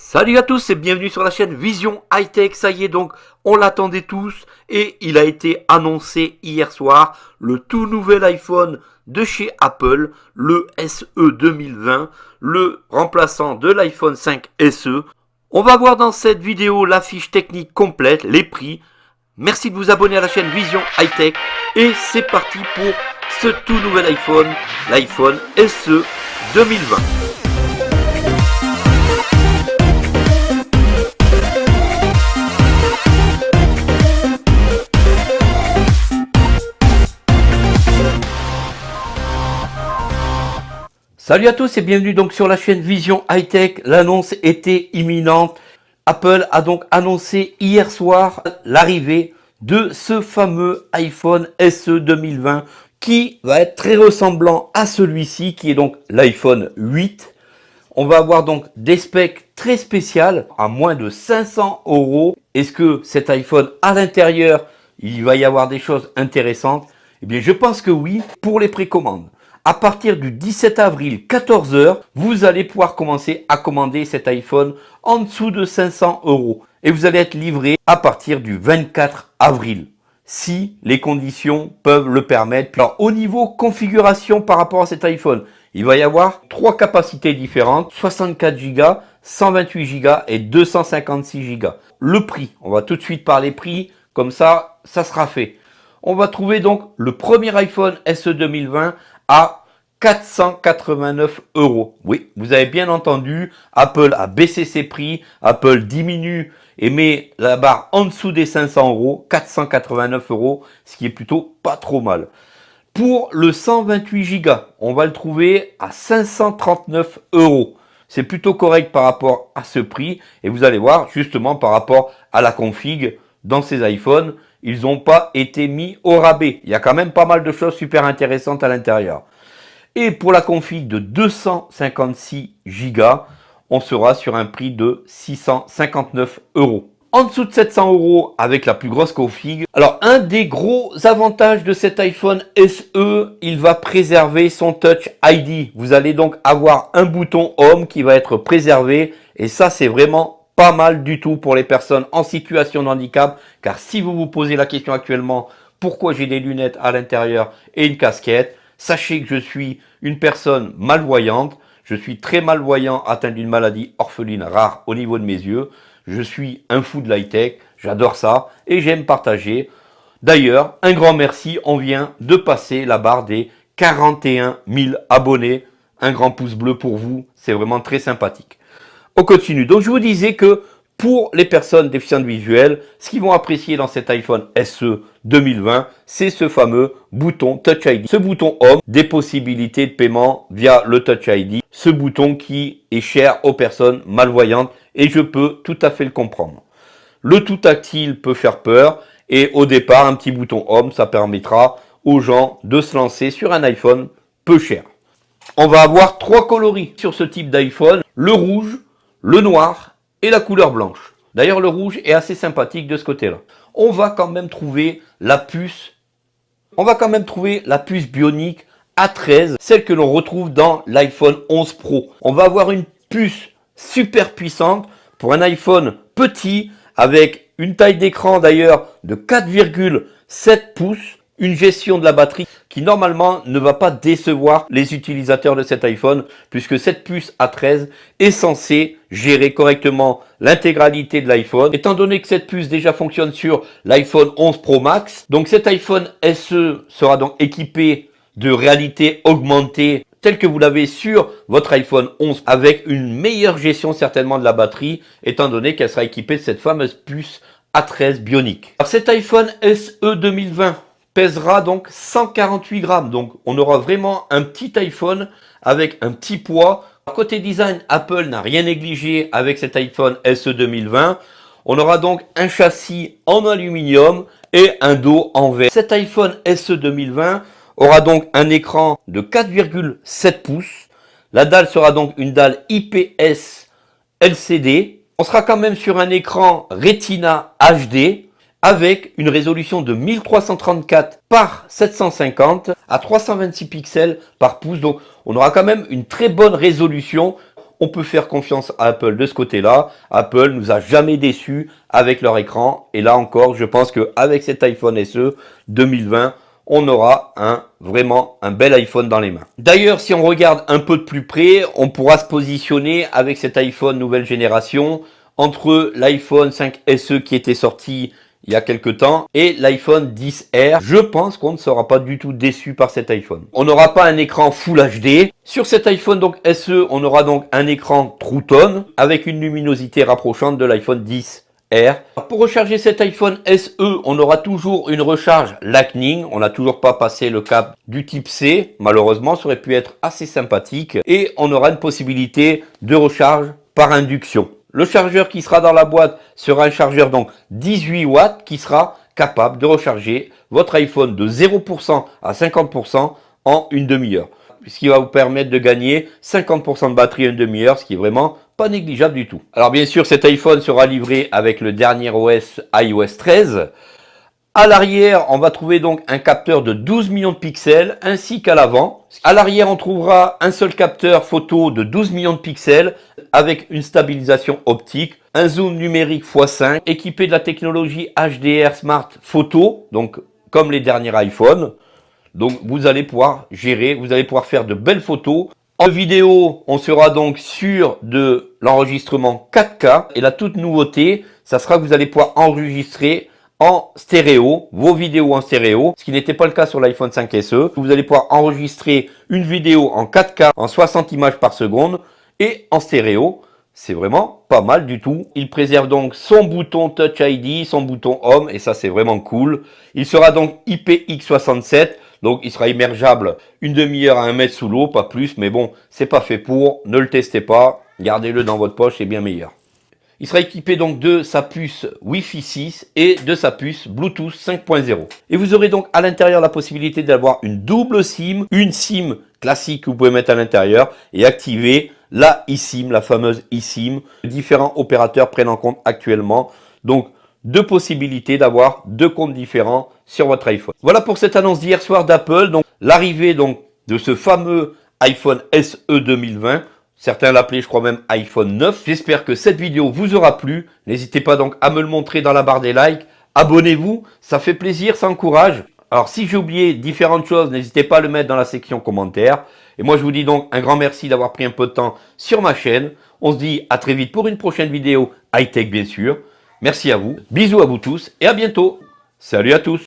Salut à tous et bienvenue sur la chaîne Vision High Tech. Ça y est donc, on l'attendait tous et il a été annoncé hier soir le tout nouvel iPhone de chez Apple, le SE 2020, le remplaçant de l'iPhone 5 SE. On va voir dans cette vidéo la fiche technique complète, les prix. Merci de vous abonner à la chaîne Vision High Tech et c'est parti pour ce tout nouvel iPhone, l'iPhone SE 2020. Salut à tous et bienvenue donc sur la chaîne Vision High Tech. L'annonce était imminente. Apple a donc annoncé hier soir l'arrivée de ce fameux iPhone SE 2020 qui va être très ressemblant à celui-ci qui est donc l'iPhone 8. On va avoir donc des specs très spéciales à moins de 500 €. Est-ce que cet iPhone à l'intérieur, il va y avoir des choses intéressantes? Eh bien, je pense que oui pour les précommandes. À partir du 17 avril, 14 h, vous allez pouvoir commencer à commander cet iPhone en dessous de 500 €. Et vous allez être livré à partir du 24 avril, si les conditions peuvent le permettre. Alors, au niveau configuration par rapport à cet iPhone, il va y avoir trois capacités différentes, 64 Go, 128 Go et 256 Go. Le prix, on va tout de suite parler prix, comme ça sera fait. On va trouver donc le premier iPhone SE 2020 à 489 €. Oui, vous avez bien entendu, Apple a baissé ses prix, Apple diminue et met la barre en dessous des 500 €, 489 €, ce qui est plutôt pas trop mal. Pour le 128 Go, on va le trouver à 539 €. C'est plutôt correct par rapport à ce prix et vous allez voir justement par rapport à la config dans ces iPhones, ils n'ont pas été mis au rabais. Il y a quand même pas mal de choses super intéressantes à l'intérieur. Et pour la config de 256 Go, on sera sur un prix de 659 €. En dessous de 700 € avec la plus grosse config. Alors, un des gros avantages de cet iPhone SE, il va préserver son Touch ID. Vous allez donc avoir un bouton Home qui va être préservé. Et ça, c'est vraiment pas mal du tout pour les personnes en situation de handicap. Car si vous vous posez la question actuellement, pourquoi j'ai des lunettes à l'intérieur et une casquette? Sachez que je suis une personne malvoyante. Je suis très malvoyant, atteint d'une maladie orpheline rare au niveau de mes yeux. Je suis un fou de l'high-tech, j'adore ça et j'aime partager. D'ailleurs, un grand merci, on vient de passer la barre des 41 000 abonnés. Un grand pouce bleu pour vous, c'est vraiment très sympathique. On continue. Donc je vous disais que pour les personnes déficientes visuelles, ce qu'ils vont apprécier dans cet iPhone SE 2020, c'est ce fameux bouton Touch ID. Ce bouton Home, des possibilités de paiement via le Touch ID. Ce bouton qui est cher aux personnes malvoyantes et je peux tout à fait le comprendre. Le tout tactile peut faire peur et au départ, un petit bouton Home, ça permettra aux gens de se lancer sur un iPhone peu cher. On va avoir trois coloris sur ce type d'iPhone, le rouge, le noir et la couleur blanche. D'ailleurs, le rouge est assez sympathique de ce côté-là. On va quand même trouver la puce. Bionic A13, celle que l'on retrouve dans l'iPhone 11 Pro. On va avoir une puce super puissante pour un iPhone petit avec une taille d'écran d'ailleurs de 4,7 pouces. Une gestion de la batterie qui normalement ne va pas décevoir les utilisateurs de cet iPhone puisque cette puce A13 est censée gérer correctement l'intégralité de l'iPhone. Étant donné que cette puce déjà fonctionne sur l'iPhone 11 Pro Max, donc cet iPhone SE sera donc équipé de réalité augmentée tel que vous l'avez sur votre iPhone 11 avec une meilleure gestion certainement de la batterie étant donné qu'elle sera équipée de cette fameuse puce A13 Bionic. Alors cet iPhone SE 2020 pèsera donc 148 grammes. Donc, on aura vraiment un petit iPhone avec un petit poids. Côté design, Apple n'a rien négligé avec cet iPhone SE 2020. On aura donc un châssis en aluminium et un dos en verre. Cet iPhone SE 2020 aura donc un écran de 4,7 pouces. La dalle sera donc une dalle IPS LCD. On sera quand même sur un écran Retina HD. Avec une résolution de 1334 par 750 à 326 pixels par pouce. Donc on aura quand même une très bonne résolution. on peut faire confiance à Apple de ce côté-là. Apple nous a jamais déçus avec leur écran. Et là encore, je pense qu'avec cet iPhone SE 2020, on aura vraiment un bel iPhone dans les mains. D'ailleurs, si on regarde un peu de plus près, on pourra se positionner avec cet iPhone nouvelle génération entre l'iPhone 5 SE qui était sorti il y a quelques temps et l'iPhone XR. Je pense qu'on ne sera pas du tout déçu par cet iPhone. On n'aura pas un écran Full HD. Sur cet iPhone donc SE, on aura donc un écran True Tone avec une luminosité rapprochante de l'iPhone XR. Pour recharger cet iPhone SE, on aura toujours une recharge Lightning. On n'a toujours pas passé le cap du type C. Malheureusement, ça aurait pu être assez sympathique. Et on aura une possibilité de recharge par induction. Le chargeur qui sera dans la boîte sera un chargeur donc 18 watts qui sera capable de recharger votre iPhone de 0% à 50% en une demi-heure. Ce qui va vous permettre de gagner 50% de batterie en une demi-heure, ce qui est vraiment pas négligeable du tout. Alors bien sûr, cet iPhone sera livré avec le dernier OS iOS 13. À l'arrière, on va trouver donc un capteur de 12 millions de pixels ainsi qu'à l'avant. À l'arrière, on trouvera un seul capteur photo de 12 millions de pixels avec une stabilisation optique, un zoom numérique x5 équipé de la technologie HDR Smart Photo, donc comme les derniers iPhones. Donc vous allez pouvoir gérer, vous allez pouvoir faire de belles photos. En vidéo, on sera donc sur de l'enregistrement 4K et la toute nouveauté, ça sera que vous allez pouvoir enregistrer en stéréo, vos vidéos en stéréo, ce qui n'était pas le cas sur l'iPhone 5 SE. Vous allez pouvoir enregistrer une vidéo en 4K en 60 images par seconde et en stéréo. C'est vraiment pas mal du tout. Il préserve donc son bouton Touch ID, son bouton Home et ça c'est vraiment cool. Il sera donc IPX67, donc il sera immergeable une demi-heure à 1 mètre sous l'eau, pas plus, mais bon, c'est pas fait pour, ne le testez pas, gardez-le dans votre poche, c'est bien meilleur. Il sera équipé donc de sa puce Wi-Fi 6 et de sa puce Bluetooth 5.0. Et vous aurez donc à l'intérieur la possibilité d'avoir une double SIM, une SIM classique que vous pouvez mettre à l'intérieur et activer la eSIM, la fameuse eSIM. Différents opérateurs prennent en compte actuellement. Donc, deux possibilités d'avoir deux comptes différents sur votre iPhone. Voilà pour cette annonce d'hier soir d'Apple. Donc, l'arrivée donc de ce fameux iPhone SE 2020. Certains l'appelaient, je crois même iPhone 9. J'espère que cette vidéo vous aura plu. N'hésitez pas donc à me le montrer dans la barre des likes. Abonnez-vous, ça fait plaisir, ça encourage. Alors si j'ai oublié différentes choses, n'hésitez pas à le mettre dans la section commentaires. Et moi je vous dis donc un grand merci d'avoir pris un peu de temps sur ma chaîne. On se dit à très vite pour une prochaine vidéo high-tech bien sûr. Merci à vous, bisous à vous tous et à bientôt. Salut à tous.